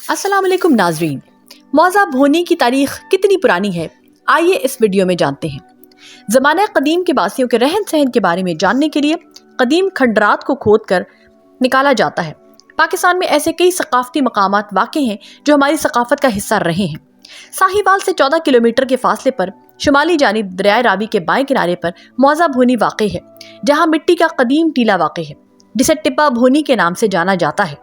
अस्सलाम वालेकुम नाजरीन। मौज़ा भोनी की तारीख कितनी पुरानी है, आइए इस वीडियो में जानते हैं। ज़माना कदीम के बासियों के रहन सहन के बारे में जानने के लिए कदीम खंडरात को खोद कर निकाला जाता है। पाकिस्तान में ऐसे कई सकाफती मकामात वाक़े हैं जो हमारी सकाफत का हिस्सा रहे हैं। साहिवाल से 14 किलोमीटर के फासले पर शुमाली जानिब दरियाए रावी के बाएं किनारे पर मौज़ा भोनी वाक़ है, जहाँ मिट्टी का कदीम टीला वाक़ है जिसे टिब्बा भोनी के नाम से जाना जाता है।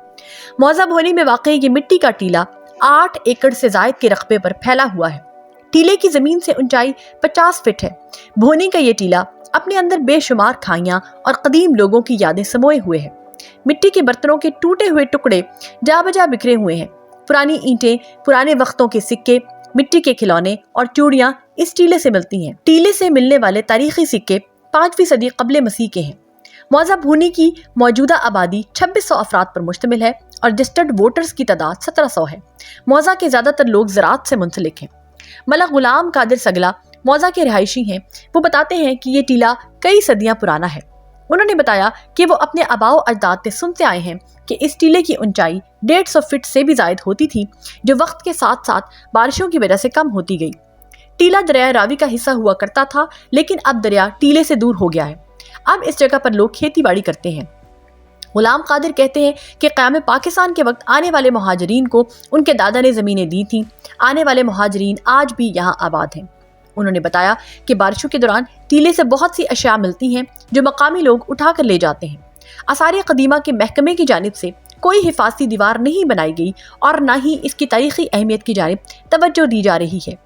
मौज़ा भोनी में वाक़ ये मिट्टी का टीला 8 एकड़ से ज़ायद के रकबे पर फैला हुआ है। टीले की ज़मीन से ऊंचाई 50 फीट है। भोनी का ये टीला अपने अंदर बेशुमार खाइयाँ और कदीम लोगों की यादें समोए हुए है। मिट्टी के बर्तनों के टूटे हुए टुकड़े जा बजा बिखरे हुए हैं। पुरानी ईंटें, पुराने वक्तों के सिक्के, मिट्टी के खिलौने और चूड़ियाँ इस टीले से मिलती हैं। टीले से मिलने वाले तारीखी सिक्के 5वीं सदी कब्ल मसीह के हैं। मौज़ा भोनी की मौजूदा आबादी 2600 अफराद पर मुश्तमिल है और रजिस्टर्ड वोटर्स की तादाद 1700 है। मौज़ा के ज़्यादातर लोग ज़राअत से मुंसलिक हैं। मलक गुलाम कादिर सगला मौज़ा के रिहायशी हैं। वो बताते हैं कि ये टीला कई सदियां पुराना है। उन्होंने बताया कि वो अपने आबाओ अजदाद से सुनते आए हैं कि इस टीले की ऊंचाई 150 फीट से भी ज़ायद होती थी, जो वक्त के साथ साथ बारिशों की वजह से कम होती गई। टीला दरिया रावी का हिस्सा हुआ करता था, लेकिन अब दरिया टीले से दूर हो गया है। अब इस जगह पर लोग खेती बाड़ी करते हैं। गुलाम कादिर कहते हैं कि क़याम पाकिस्तान के वक्त आने वाले मुहाजिरीन को उनके दादा ने ज़मीनें दी थीं। आने वाले मुहाजिरीन आज भी यहाँ आबाद हैं। उन्होंने बताया कि बारिशों के दौरान टीले से बहुत सी अशिया मिलती हैं जो मकामी लोग उठा कर ले जाते हैं। आसार कदीमा के महकमे की जानिब से कोई हिफाजती दीवार नहीं बनाई गई और न ही इसकी तारीखी अहमियत की जानिब तवज्जो दी जा रही है।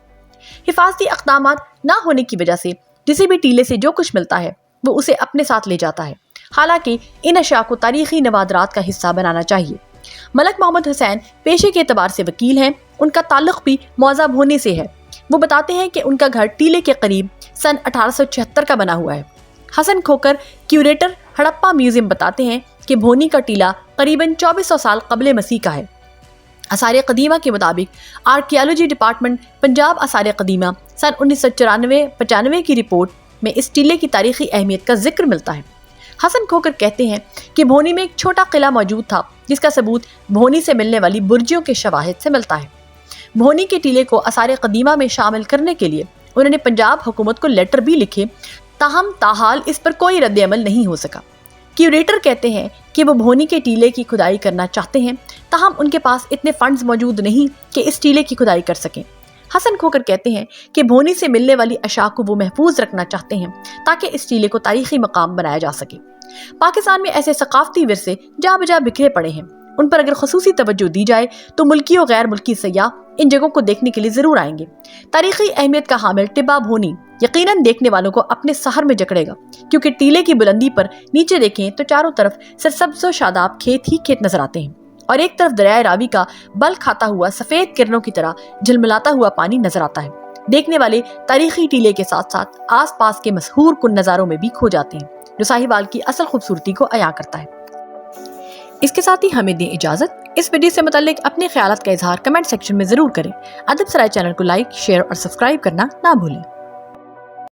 हिफाजती इक़दामात न होने की वजह से जिसे भी टीले से जो कुछ मिलता है वो उसे अपने साथ ले जाता है। हालांकि इन अशिया को तारीखी नवादरात का हिस्सा बनाना चाहिए। मलक मोहम्मद हुसैन पेशे के एतबार से वकील हैं। उनका ताल्लुक भी मौज़ा भोनी से है। वो बताते हैं कि उनका घर टीले के करीब सन 1876 का बना हुआ है। हसन खोकर क्यूरेटर हड़प्पा म्यूजियम बताते हैं कि भोनी का टीला करीबन 2400 साल कब्ल मसीह का है। आसार कदीमा के मुताबिक आर्कियोलॉजी डिपार्टमेंट पंजाब आसार कदीमा सन 1994-95 की रिपोर्ट में इस टीले की तारीखी अहमियत का जिक्र मिलता है। हसन खोकर कहते हैं कि भोनी में एक छोटा किला मौजूद था, जिसका सबूत भोनी से मिलने वाली बुर्जियों के शवाहिद से मिलता है। भोनी के टीले को आसार कदीमा में शामिल करने के लिए उन्होंने पंजाब हुकूमत को लेटर भी लिखे, ताहम ताहाल इस पर कोई रद्द अमल नहीं हो सका। क्यूरेटर कहते हैं कि वो भोनी के टीले की खुदाई करना चाहते हैं, ताहम उनके पास इतने फंड्स मौजूद नहीं कि इस टीले की खुदाई कर सकें। हसन खोकर कहते हैं कि भोनी से मिलने वाली अशा को वो महफूज रखना चाहते हैं ताकि इस टीले को तारीखी मकाम बनाया जा सके। पाकिस्तान में ऐसे सकाफती विरसे जा बजा बिखरे पड़े हैं। उन पर अगर खसूसी तवज्जो दी जाए तो मुल्की और गैर मुल्की सयाह इन जगहों को देखने के लिए जरूर आएंगे। तारीखी अहमियत का हामिल टिब्बा भोनी यकीनन देखने वालों को अपने सहर में जकड़ेगा, क्योंकि टीले की बुलंदी पर नीचे देखें तो चारों तरफ सरसब्ज़ व शादाब खेत ही खेत नजर आते हैं और एक तरफ दरियाए रावी का बल खाता हुआ सफेद किरणों की तरह झिलमिलाता हुआ पानी नजर आता है। देखने वाले तारीखी टीले के साथ साथ आस पास के मशहूर कुन नज़ारों में भी खो जाते हैं, जो साहिवाल की असल खूबसूरती को अया करता है। इसके साथ ही हमें दें इजाजत। इस वीडियो से मुताल्लिक अपने ख्यालात का इजहार कमेंट सेक्शन में जरूर करें। अदब सराय चैनल को लाइक, शेयर और सब्सक्राइब करना ना भूलें।